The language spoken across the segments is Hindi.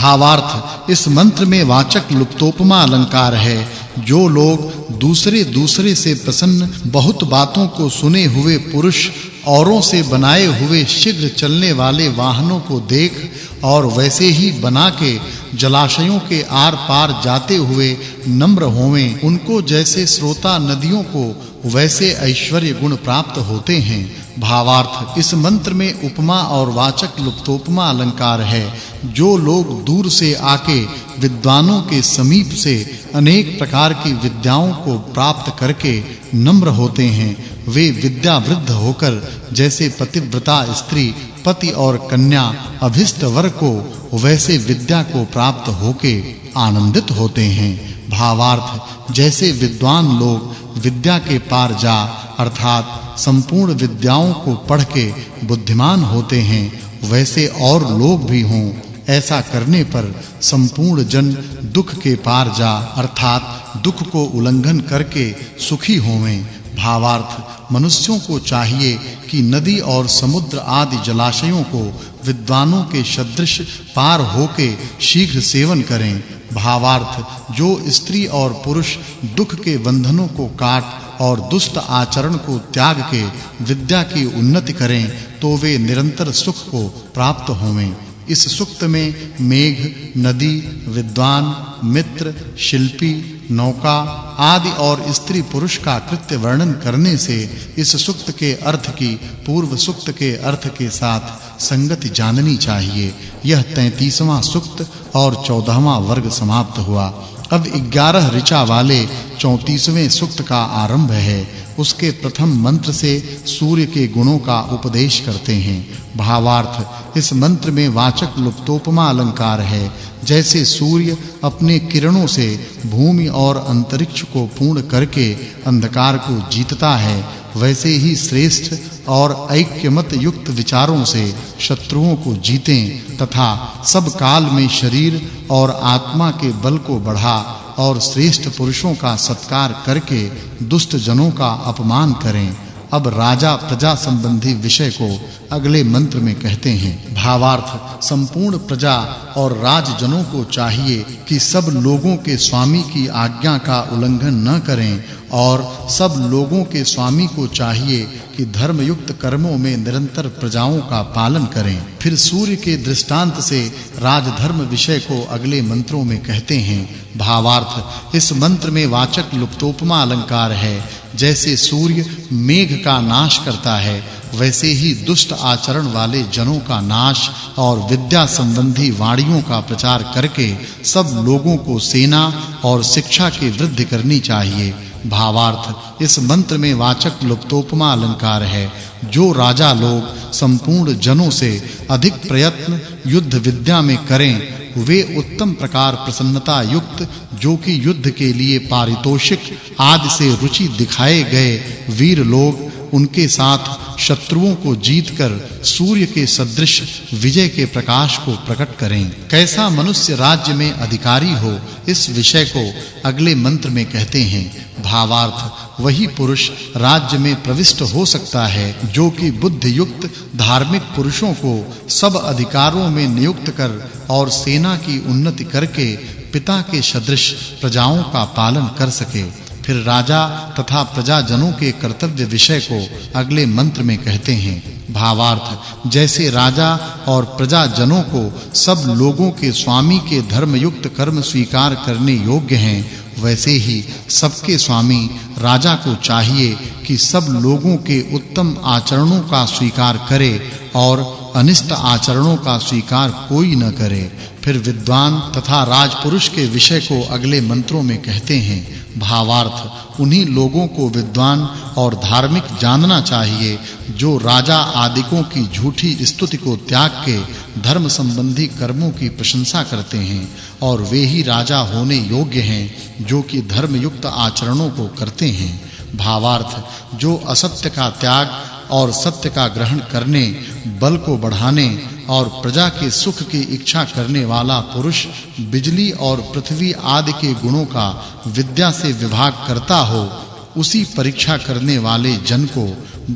भावार्थ इस मंत्र में वाचक् लुप्तोपमा अलंकार है। जो लोग दूसरे से प्रसन्न बहुत बातों को सुने हुए पुरुष औरों से बनाए हुए शीघ्र चलने वाले वाहनों को देख और वैसे ही बना के जलाशयों के आर पार जाते हुए नम्र होवें, उनको जैसे स्रोता नदियों को वैसे ऐश्वर्य गुण प्राप्त होते हैं। भावार्थ इस मंत्र में उपमा और वाचक् लुप्तोपमा अलंकार है। जो लोग दूर से आके विद्वानों के समीप से अनेक प्रकार की विद्याओं को प्राप्त करके नम्र होते हैं, वे विद्या वृद्ध होकर जैसे पतिव्रता स्त्री पति और कन्या अभिष्ट वर को वैसे विद्या को प्राप्त होके आनंदित होते हैं। भावार्थ जैसे विद्वान लोग विद्या के पार जा अर्थात संपूर्ण विद्याओं को पढ़ के बुद्धिमान होते हैं, वैसे और लोग भी हों। ऐसा करने पर संपूर्ण जन दुख के पार जा अर्थात दुख को उल्लंघन करके सुखी होवें। भावार्थ मनुष्यों को चाहिए कि नदी और समुद्र आदि जलाशयों को विद्वानों के सदृश पार होके शीघ्र सेवन करें। भावार्थ जो स्त्री और पुरुष दुख के बंधनों को काट और दुष्ट आचरण को त्याग के विद्या की उन्नति करें तो वे निरंतर सुख को प्राप्त होवें। इस सूक्त में मेघ, नदी, विद्वान, मित्र, शिल्पी, नौका आदि और स्त्री पुरुष का कृत्य वर्णन करने से इस सूक्त के अर्थ की पूर्व सूक्त के अर्थ के साथ संगति जाननी चाहिए। यह 33वां सूक्त और 14वां वर्ग समाप्त हुआ। अब 11 ऋचा वाले 34वें सूक्त का आरंभ है। उसके प्रथम मंत्र से सूर्य के गुणों का उपदेश करते हैं। भावार्थ इस मंत्र में वाचक् लुप्तोपमा अलंकार है। जैसे सूर्य अपने किरणों से भूमि और अंतरिक्ष को पूर्ण करके अंधकार को जीतता है, वैसे ही श्रेष्ठ और ऐक्यमत युक्त विचारों से शत्रुओं को जीतें तथा सब काल में शरीर और आत्मा के बल को बढ़ा और श्रेष्ठ पुरुषों का सत्कार करके दुष्ट जनों का अपमान करें। अब राजा प्रजा संबंधी विषय को अगले मंत्र में कहते हैं। भावार्थ संपूर्ण प्रजा और राजजनों को चाहिए कि सब लोगों के स्वामी की आज्ञा का उल्लंघन न करें और सब लोगों के स्वामी को चाहिए कि धर्मयुक्त कर्मों में निरंतर प्रजाओं का पालन करें। फिर सूर्य के दृष्टांत से राजधर्म विषय को अगले मंत्रों में कहते हैं। भावार्थ इस मंत्र में वाचक् लुप्तोपमा अलंकार है। जैसे सूर्य मेघ का नाश करता है, वैसे ही दुष्ट आचरण वाले जनों का नाश और विद्या संबंधी वाणियों का प्रचार करके सब लोगों को सेना और शिक्षा की वृद्धि करनी चाहिए। भावार्थ इस मंत्र में वाचक् लुप्तोपमा अलंकार है। जो राजा लोग संपूर्ण जनों से अधिक प्रयत्न युद्ध विद्या में करें, वे उत्तम प्रकार प्रसन्नता युक्त जो कि युद्ध के लिए पारितोषिक आदि से रुचि दिखाए गए वीर लोग उनके साथ शत्रुओं को जीतकर सूर्य के सदृश विजय के प्रकाश को प्रकट करें। कैसा मनुष्य राज्य में अधिकारी हो, इस विषय को अगले मंत्र में कहते हैं। भावार्थ वही पुरुष राज्य में प्रविष्ट हो सकता है जो कि बुद्धि युक्त धार्मिक पुरुषों को सब अधिकारों में नियुक्त कर और सेना की उन्नति करके पिता के सदृश प्रजाओं का पालन कर सके। फिर राजा तथा प्रजाजनों के कर्तव्य विषय को अगले मंत्र में कहते हैं। भावार्थ जैसे राजा और प्रजाजनों को सब लोगों के स्वामी के धर्मयुक्त कर्म स्वीकार करने योग्य हैं, वैसे ही सबके स्वामी राजा को चाहिए कि सब लोगों के उत्तम आचरणों का स्वीकार करे और अनिष्ट आचरणों का स्वीकार कोई न करे। फिर विद्वान तथा राजपुरुष के विषय को अगले मंत्रों में कहते हैं। भावार्थ उन्हीं लोगों को विद्वान और धार्मिक जानना चाहिए जो राजा आदिकों की झूठी स्तुति को त्याग के धर्म संबंधी कर्मों की प्रशंसा करते हैं, और वे ही राजा होने योग्य हैं जो कि धर्मयुक्त आचरणों को करते हैं। भावार्थ जो असत्य का त्याग और सत्य का ग्रहण करने, बल को बढ़ाने और प्रजा के सुख की इच्छा करने वाला पुरुष बिजली और पृथ्वी आदि के गुणों का विद्या से विभाग करता हो, उसी परीक्षा करने वाले जन को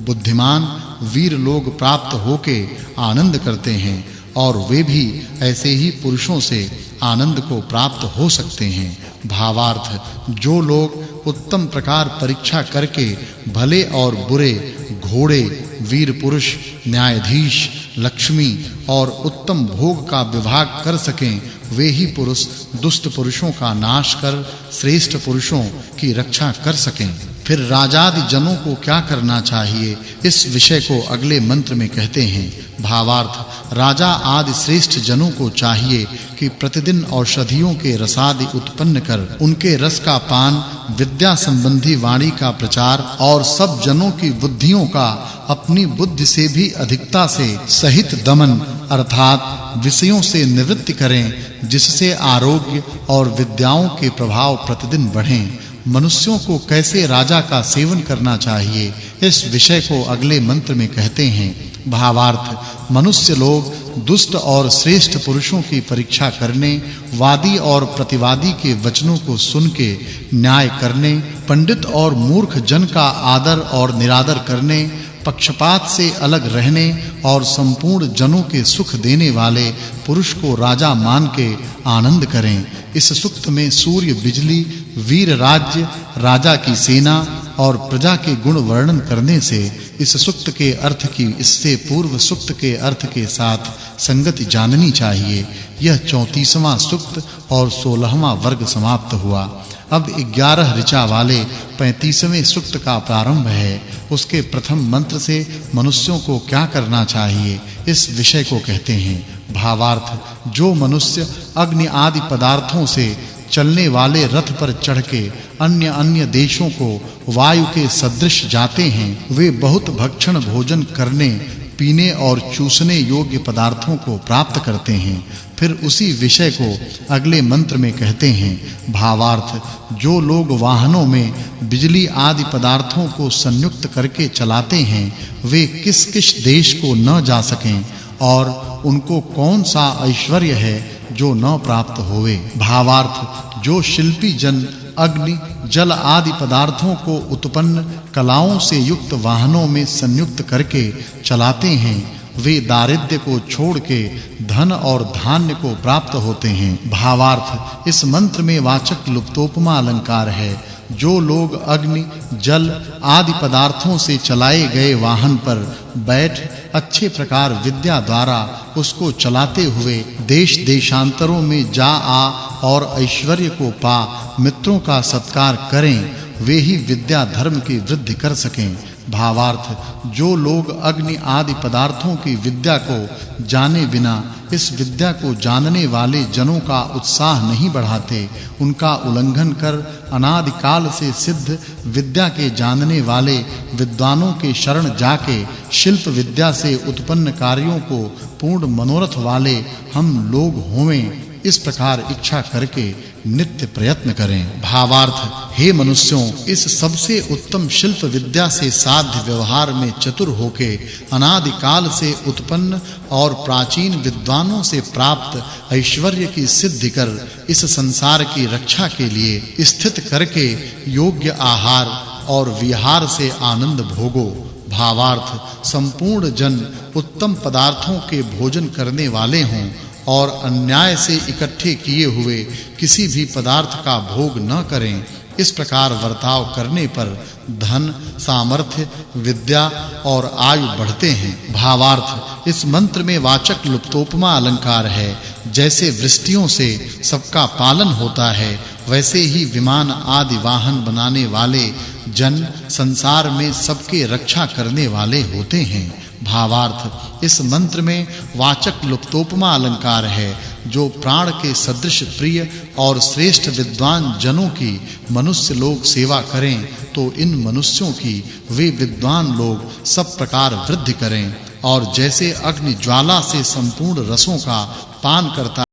बुद्धिमान वीर लोग प्राप्त होके आनंद करते हैं और वे भी ऐसे ही पुरुषों से आनंद को प्राप्त हो सकते हैं। भावार्थ जो लोग उत्तम प्रकार परीक्षा करके भले और बुरे, घोड़े, वीर पुरुष, न्यायाधीश, लक्ष्मी और उत्तम भोग का विभाग कर सकें, वे ही पुरुष दुष्ट पुरुषों का नाश कर श्रेष्ठ पुरुषों की रक्षा कर सकें। फिर राजादि जनों को क्या करना चाहिए, इस विषय को अगले मंत्र में कहते हैं। भावार्थ राजा आदि श्रेष्ठ जनों को चाहिए कि प्रतिदिन औषधियों के रसादि उत्पन्न कर उनके रस का पान, विद्या संबंधी वाणी का प्रचार और सब जनों की बुद्धियों का अपनी बुद्धि से भी अधिकता से सहित दमन अर्थात विषयों से निवृत्ति करें, जिससे आरोग्य और विद्याओं के प्रभाव प्रतिदिन बढ़ें। मनुष्यों को कैसे राजा का सेवन करना चाहिए, इस विषय को अगले मंत्र में कहते हैं। भावार्थ मनुष्य लोग दुष्ट और श्रेष्ठ पुरुषों की परीक्षा करने, वादी और प्रतिवादी के वचनों को सुन के न्याय करने, पंडित और मूर्ख जन का आदर और निरादर करने, पक्षपात से अलग रहने और संपूर्ण जनों के सुख देने वाले पुरुष को राजा मान के आनंद करें। इस सूक्त में सूर्य, बिजली, वीर राज्य, राजा की सेना और प्रजा के गुण वर्णन करने से इस सूक्त के अर्थ की इससे पूर्व सूक्त के अर्थ के साथ संगति जाननी चाहिए। यह 34वां सूक्त और 16वां वर्ग समाप्त हुआ। अब 11 ऋचा वाले 35वें सूक्त का प्रारंभ है। उसके प्रथम मंत्र से मनुष्यों को क्या करना चाहिए, इस विषय को कहते हैं। भावार्थ जो मनुष्य अग्नि आदि पदार्थों से चलने वाले रथ पर चढ़ के अन्य देशों को वायु के सदृश जाते हैं, वे बहुत भक्षण भोजन करने, पीने और चूसने योग्य पदार्थों को प्राप्त करते हैं। फिर उसी विषय को अगले मंत्र में कहते हैं। भावार्थ जो लोग वाहनों में बिजली आदि पदार्थों को संयुक्त करके चलाते हैं, वे किस-किस देश को न जा सकें और उनको कौन सा ऐश्वर्य है जो न प्राप्त होवे। भावार्थ जो शिल्पी जन अग्नि, जल आदि पदार्थों को उत्पन्न कलाओं से युक्त वाहनों में संयुक्त करके चलाते हैं, वे दारिद्र्य को छोड़ के धन और धान्य को प्राप्त होते हैं। भावार्थ इस मंत्र में वाचक् लुप्तोपमा अलंकार है। जो लोग अग्नि, जल आदि पदार्थों से चलाए गए वाहन पर बैठ अच्छे प्रकार विद्या द्वारा उसको चलाते हुए देश देशांतरों में जा आ और ऐश्वर्य को पा मित्रों का सत्कार करें, वे ही विद्या धर्म की वृद्धि कर सकें। भावार्थ जो लोग अग्नि आदि पदार्थों की विद्या को जाने बिना इस विद्या को जानने वाले जनों का उत्साह नहीं बढ़ाते, उनका उल्लंघन कर अनादि काल से सिद्ध विद्या के जानने वाले विद्वानों के शरण जाके शिल्प विद्या से उत्पन्न कार्यों को पूर्ण मनोरथ वाले हम लोग होवें, इस प्रकार इच्छा करके नित्य प्रयत्न करें। भावार्थ हे मनुष्यों, इस सबसे उत्तम शिल्प विद्या से साध्य व्यवहार में चतुर होके अनादि काल से उत्पन्न और प्राचीन विद्वानों से प्राप्त ऐश्वर्य की सिद्धि कर इस संसार की रक्षा के लिए स्थित करके योग्य आहार और विहार से आनंद भोगो। भावार्थ संपूर्ण जन उत्तम पदार्थों के भोजन करने वाले हों और अन्याय से इकट्ठे किए हुए किसी भी पदार्थ का भोग न करें। इस प्रकार वर्ताव करने पर धन, सामर्थ्य, विद्या और आयु बढ़ते हैं। भावार्थ इस मंत्र में वाचक् लुप्तोपमा अलंकार है। जैसे वृष्टियों से सबका पालन होता है, वैसे ही विमान आदि वाहन बनाने वाले जन संसार में सबके रक्षा करने वाले होते हैं। भावार्थ इस मंत्र में वाचक् लुप्तोपमा अलंकार है। जो प्राण के सदृश प्रिय और श्रेष्ठ विद्वान जनों की मनुष्य लोग सेवा करें, तो इन मनुष्यों की वे विद्वान लोग सब प्रकार वृद्धि करें। और जैसे अग्नि ज्वाला से संपूर्ण रसों का पान करता